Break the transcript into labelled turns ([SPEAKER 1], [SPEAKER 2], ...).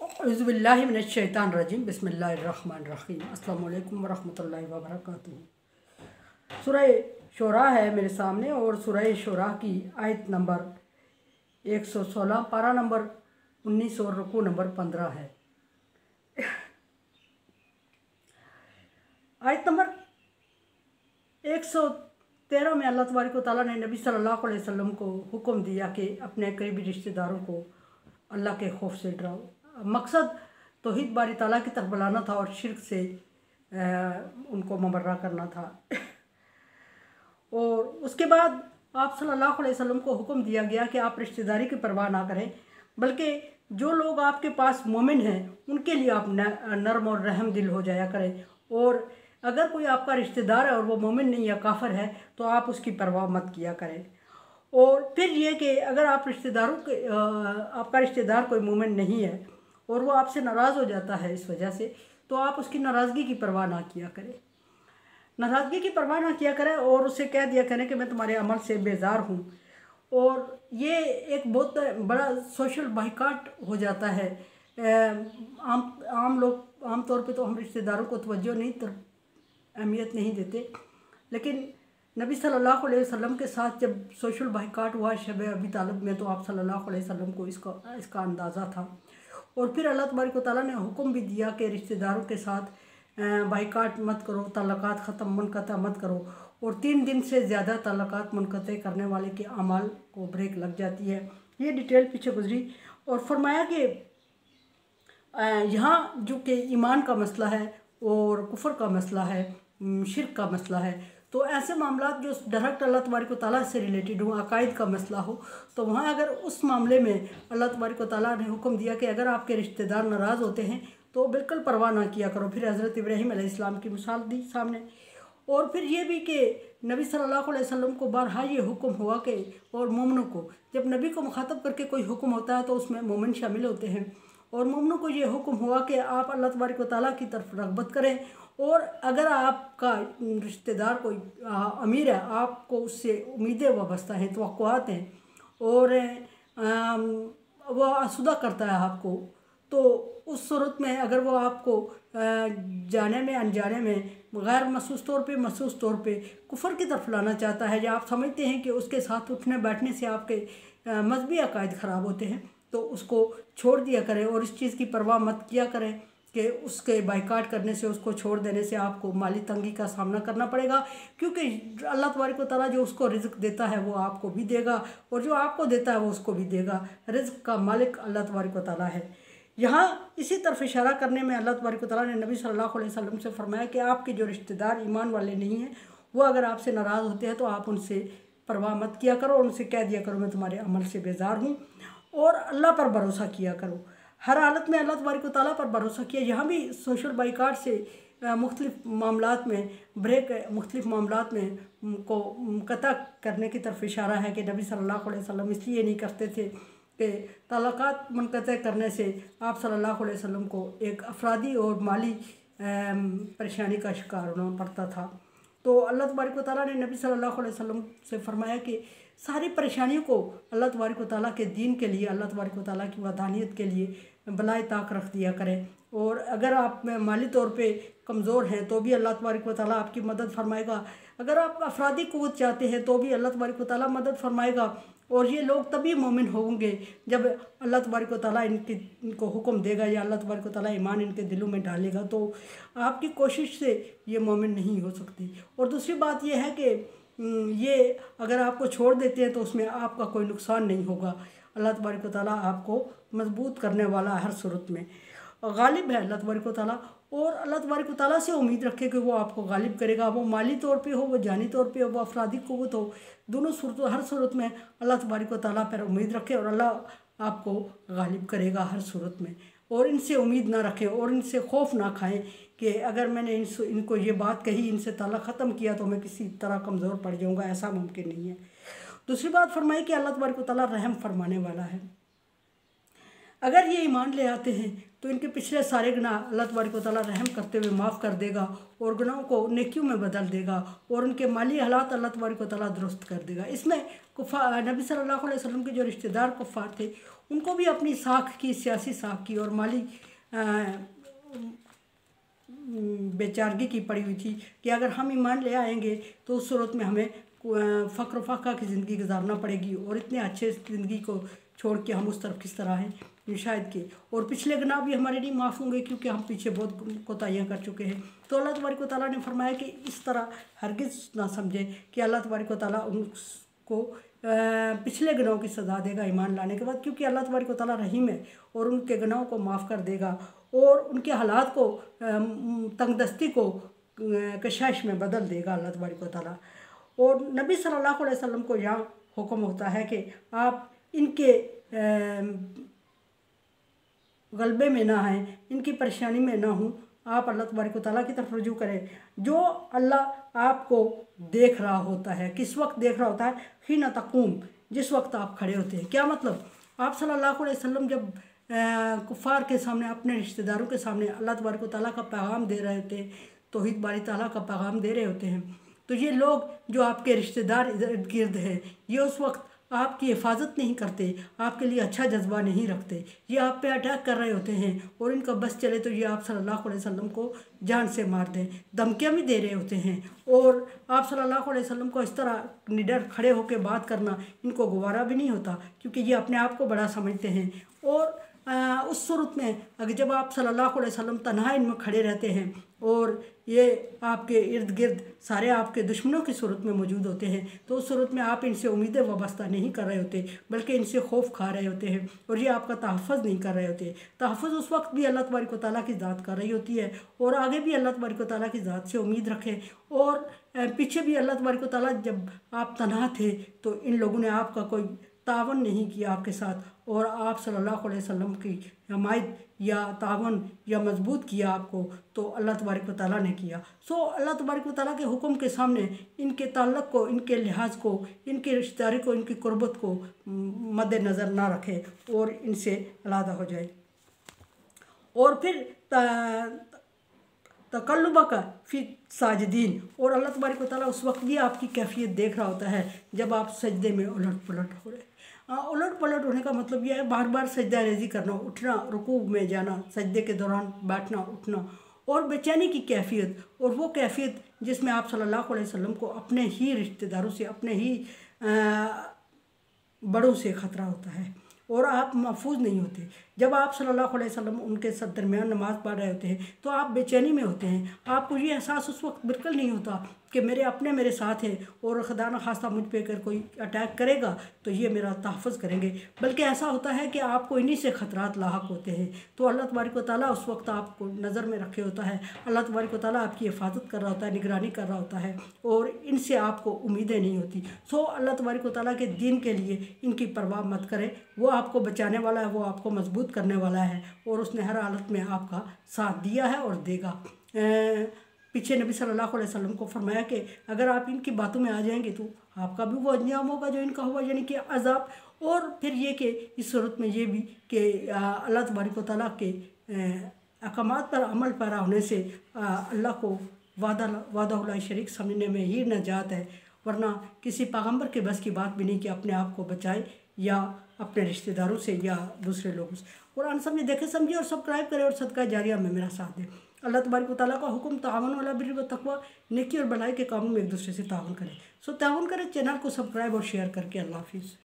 [SPEAKER 1] औज़ुबिल्लाहिमिनश्शैतानिर्रजीम बिस्मिल्लाहिर्रहमानिर्रहीम अस्सलामु अलैकुम वरहमतुल्लाहि वबरकातुहू। सूरह शोरा है मेरे सामने और सूरह शोरा की आयत नंबर 116, पारा नंबर 19 और रुकू नंबर 15 है। आयत नंबर 113 में अल्लाह तबारक व तआला ने नबी सल्लल्लाहु अलैहि वसल्लम को हुक्म दिया कि अपने करीबी रिश्तेदारों को अल्लाह के खौफ से डराओ। मकसद तौहीद बारी ताला की तरफ बुलाना था और शिर्क से उनको मबर्रा करना था। और उसके बाद आप सल्लल्लाहु अलैहि वसल्लम को हुक्म दिया गया कि आप रिश्तेदारी की परवाह ना करें, बल्कि जो लोग आपके पास मोमिन हैं उनके लिए आप नरम और रहम दिल हो जाया करें। और अगर कोई आपका रिश्तेदार है और वो मोमिन नहीं या काफिर है तो आप उसकी परवाह मत किया करें। और फिर ये कि अगर आप रिश्तेदारों के आपका रिश्तेदार कोई मोमिन नहीं है और वो आपसे नाराज़ हो जाता है इस वजह से, तो आप उसकी नाराज़गी की परवाह ना किया करें, नाराज़गी की परवाह ना किया करें और उससे कह दिया करें कि मैं तुम्हारे अमल से बेजार हूँ। और ये एक बहुत बड़ा सोशल बाइकाट हो जाता है। आम लोग आम तौर पे तो हम रिश्तेदारों को तवज्जो नहीं, अहमियत नहीं देते, लेकिन नबी सल्लल्लाहु अलैहि वसल्लम के साथ जब सोशल बाइकाट हुआ शब अबी तालिब में, तो आप सल्लल्लाहु अलैहि वसल्लम को इसका अंदाज़ा था। और फिर अल्लाह तबारक व तआला ने हुक्म भी दिया कि रिश्तेदारों के साथ बाइकाट मत करो, तलाक़ात ख़त्म मुनक़ता मत करो। और 3 दिन से ज़्यादा तलाक़ात मुनक़ते करने वाले के अमाल को ब्रेक लग जाती है। ये डिटेल पीछे गुजरी और फरमाया कि यहाँ जो कि ईमान का मसला है और कुफर का मसला है, शिर्क का मसला है, तो ऐसे मामला जो डायरेक्ट अल्लाह तबारक व तआला से रिलेटेड हो, अकायद का मसला हो, तो वहाँ अगर उस मामले में अल्लाह तबारक व तआला ने हुक्म दिया कि अगर आपके रिश्तेदार नाराज़ होते हैं तो बिल्कुल परवाह ना किया करो। फिर हज़रत इब्राहीम अलैहिस्सलाम की मिसाल दी सामने। और फिर ये भी कि नबी सल्लल्लाहु अलैहि वसल्लम को बारहा ये हुक्म हुआ कि और मोमिनों को, जब नबी को मुखातब करके कोई हुक्म होता है तो उसमें मोमिन शामिल होते हैं। और मोमिनों को ये हुक्म हुआ कि आप अल्लाह तबारक व तआला की तरफ रग़बत करें। और अगर आपका रिश्तेदार कोई अमीर है, आपको उससे उम्मीदें वाबस्ता हैं, तवक्कुआत हैं, और वो आसूदा करता है आपको, तो उस सूरत में अगर वो आपको जाने में अनजाने में गैर महसूस तौर पे महसूस तौर पे कुफर की तरफ लाना चाहता है, या आप समझते हैं कि उसके साथ उठने बैठने से आपके मजहबी अकायद ख़राब होते हैं, तो उसको छोड़ दिया करें और इस चीज़ की परवाह मत किया करें कि उसके बाइकाट करने से, उसको छोड़ देने से आपको माली तंगी का सामना करना पड़ेगा। क्योंकि अल्लाह तबारक व तआला जो उसको रिज़्क़ देता है वो आपको भी देगा और जो आपको देता है वो उसको भी देगा। रिज़्क़ का मालिक अल्लाह तबारक व तआला है। यहाँ इसी तरफ इशारा करने में अल्लाह तबारक व तआला ने नबी सल्लल्लाहु अलैहि वसल्लम से फरमाया कि आपके जो रिश्तेदार ईमान वाले नहीं हैं, वो अगर आपसे नाराज़ होते हैं तो आप उनसे परवाह मत किया करो और उनसे कह दिया करो मैं तुम्हारे अमल से बेजार हूँ, और अल्लाह पर भरोसा किया करो। हर हालत में अल्लाह तबारक व तआला पर भरोसा किया। यहाँ भी सोशल बाइकाट से मुख्तलिफ़ मामलात में ब्रेक, मुख्तलिफ़ मामलात में को कता करने की तरफ इशारा है कि नबी सल्लल्लाहु अलैहि वसल्लम इसलिए नहीं करते थे कि तलाक़ात मुनक़ता करने से आप सल्लल्लाहु अलैहि वसल्लम को एक अफरादी और माली परेशानी का शिकार होना पड़ता था। तो अल्लाह तबारक व तआला ने नबी सल्लल्लाहु अलैहि वसल्लम से फरमाया कि सारी परेशानियों को अल्लाह तबारक व तआला के दीन के लिए, अल्लाह तबारक व तआला की वहदानियत के लिए बलाए ताक रख दिया करें। और अगर आप माली तौर पे कमज़ोर हैं तो भी अल्लाह तबारक व तआला आपकी मदद फरमाएगा। अगर आप अफरादी क़ुव्वत चाहते हैं तो भी अल्लाह तबारक व तआला मदद फरमाएगा। और ये लोग तभी मोमिन होंगे जब अल्लाह तबारक व तआला इनको हुक्म देगा या अल्लाह तबारक व तआला ईमान इनके दिलों में डालेगा। तो आपकी कोशिश से ये मोमिन नहीं हो सकती। और दूसरी बात ये है कि ये अगर आपको छोड़ देते हैं तो उसमें आपका कोई नुकसान नहीं होगा। अल्लाह तबारक व तआला आपको मजबूत करने वाला हर सूरत में गालिब है अल्लाह तबारक व तआला। और अल्लाह तबारक व तआला से उम्मीद रखें कि वो आपको गालिब करेगा, वो माली तौर पे हो, वो जानी तौर पे हो, वो अफरादी क़ुव्वत हो, दोनों सूरतों हर सूरत में अल्लाह तबारक व तआला पर उम्मीद रखें और अल्लाह आपको गालिब करेगा हर सूरत में। और इनसे उम्मीद ना रखें और इनसे खौफ ना खाएं कि अगर मैंने इनको ये बात कही, इनसे ताल्लुक़ ख़त्म किया तो मैं किसी तरह कमज़ोर पड़ जाऊँगा, ऐसा मुमकिन नहीं है। दूसरी बात फरमाई कि अल्लाह तबारक व तआला रहम फरमाने वाला है। अगर ये ईमान ले आते हैं तो इनके पिछले सारे गुनाह अल्लाह तबारक व तआला रहम करते हुए माफ़ कर देगा और गुनाहों को नेकियों में बदल देगा और उनके माली हालात अल्लाह तबारक व तआला दुरुस्त कर देगा। इसमें नबी सल्लल्लाहु अलैहि वसल्लम के जो रिश्तेदार कुफ़ार थे उनको भी अपनी साख की, सियासी साख की और माली बेचारगी की पड़ी हुई थी कि अगर हम ईमान ले आएंगे तो उस सूरत में हमें फ़क्र फाका की ज़िंदगी गुजारना पड़ेगी और इतने अच्छे ज़िंदगी को छोड़ के हम उस तरफ किस तरह हैं शायद के। और पिछले गुनाह भी हमारे नहीं माफ़ होंगे क्योंकि हम पीछे बहुत कोताहियाँ कर चुके हैं। तो अल्लाह तबारक व तआला ने फरमाया कि इस तरह हरगिज़ ना समझे कि अल्लाह तबारक व तआला उनको पिछले गुनाहों की सज़ा देगा ईमान लाने के बाद, क्योंकि अल्लाह तबारक व तआला रहीम है और उनके गुनाहों को माफ़ कर देगा और उनके हालात को, तंगदस्ती को कशाइश में बदल देगा अल्लाह तबारक व तआला। और नबी सल्लल्लाहु अलैहि वसल्लम को यहाँ हुक्म होता है कि आप इनके गलबे में ना आएँ, इनकी परेशानी में ना हूँ, आप अल्लाह तबारक व तआला की तरफ रुजू करें। जो अल्लाह आपको देख रहा होता है, किस वक्त देख रहा होता है? हीना तक़ूम, जिस वक्त आप खड़े होते हैं। क्या मतलब? आप सल्लल्लाहु अलैहि वसल्लम जब कुफ़ार के सामने, अपने रिश्तेदारों के सामने अल्लाह तबारक व तआला का पैगाम दे रहे होते हैं, तौहीद बारी ताला का पैगाम दे रहे होते हैं, तो ये लोग जो आपके रिश्तेदार इर्द गिर्द हैं, ये उस वक्त आपकी हिफाजत नहीं करते, आपके लिए अच्छा जज्बा नहीं रखते, ये आप पे अटैक कर रहे होते हैं और इनका बस चले तो ये आप सल्लल्लाहु अलैहि वसल्लम को जान से मार दें, धमकियाँ भी दे रहे होते हैं। और आप सल्लल्लाहु अलैहि वसल्लम को इस तरह निडर खड़े होकर बात करना इनको गवारा भी नहीं होता, क्योंकि ये अपने आप को बड़ा समझते हैं। और उस सूरत में अगर जब आप सल्लल्लाहु अलैहि वसल्लम तन्हा इनमें खड़े रहते हैं और ये आपके इर्द गिर्द सारे आपके दुश्मनों की सूरत में मौजूद होते हैं, तो उस सूरत में आप इनसे उम्मीदें वाबस्ता नहीं कर रहे होते, बल्कि इनसे खौफ खा रहे होते हैं और ये आपका तहफ़्फ़ुज़ नहीं कर रहे होते। तहफ़्फ़ुज़ उस वक्त भी अल्लाह तबारक व तआला की ज़ात कर रही होती है और आगे भी अल्लाह तबारक व तआला की ज़ात से उम्मीद रखें। और पीछे भी अल्लाह तबारक व तआला, जब आप तन्हा थे तो इन लोगों ने आपका कोई तावन नहीं किया आपके साथ, और आप सल्लल्लाहु अलैहि वसल्लम की हमायत या तावन या मजबूत किया आपको, तो अल्लाह तबारक व तआला ने किया। सो अल्लाह तबारक व तआला के हुक्म के सामने इनके ताल्लुक़ को, इनके लिहाज को, इनकी रिश्तेदारी को, इनकी कुर्बत को मद्देनज़र ना रखें और इनसे अलहदा हो जाए। और फिर तकल्लुबा का फिर साजिदीन, और अल्लाह तबारक व तआला उस वक्त भी आपकी कैफियत देख रहा होता है जब आप सजदे में उलट पलट हो रहे। उलट पलट होने का मतलब यह है बार बार सजदा रेजी करना, उठना, रुकू में जाना, सजदे के दौरान बैठना उठना, और बेचैनी की कैफियत, और वो कैफियत जिसमें आप सल्लल्लाहु अलैहि वसल्लम को अपने ही रिश्तेदारों से, अपने ही बड़ों से ख़तरा होता है और आप महफूज नहीं होते। जब आप सल्लल्लाहु अलैहि वसल्लम उनके सब दरमियान नमाज़ पढ़ रहे होते हैं तो आप बेचैनी में होते हैं, आपको ये एहसास उस वक्त बिल्कुल नहीं होता कि मेरे अपने मेरे साथ हैं और खुदा न खास्ता मुझ पे अगर कोई अटैक करेगा तो ये मेरा तहफ़्फ़ुज़ करेंगे, बल्कि ऐसा होता है कि आपको इन्हीं से ख़तरात लाहक होते हैं। तो अल्लाह तबारक व तआला उस वक्त आपको नज़र में रखे होता है, अल्लाह तबारक व तआला आपकी हिफाजत कर रहा होता है, निगरानी कर रहा होता है और इनसे आपको उम्मीदें नहीं होती। सो अल्लाह तबारक व तआला के दीन के लिए इनकी परवाह मत करें, वो आपको बचाने वाला है, वो आपको मजबूत करने वाला है और उसने हर हालत में आपका साथ दिया है और देगा। पीछे नबी सल्लल्लाहु अलैहि वसल्लम को फरमाया कि अगर आप इनकी बातों में आ जाएंगे तो आपका भी वो अंजाम होगा जो इनका हुआ, यानी कि अज़ाब। और फिर ये कि इस सूरत में ये भी कि अल्लाह तबारक व तआला के अहकामात पर अमल पैरा होने से अल्लाह को वादा शरीक समझने में ही नजात है, वरना किसी पैगम्बर के बस की बात भी नहीं कि अपने आप को बचाए या अपने रिश्तेदारों से या दूसरे लोगों से। कुरान समझे, देखे समझे और सब्सक्राइब करें और सदका जारिया में मेरा साथ दें। अल्लाह तबारक व तआला का हुक्म तावन वाला बिर्र व तक़वा, नेकी और भलाई के कामों में एक दूसरे से तावन करें। सो तावन करें, चैनल को सब्सक्राइब और शेयर करके। अल्लाह हाफिज़।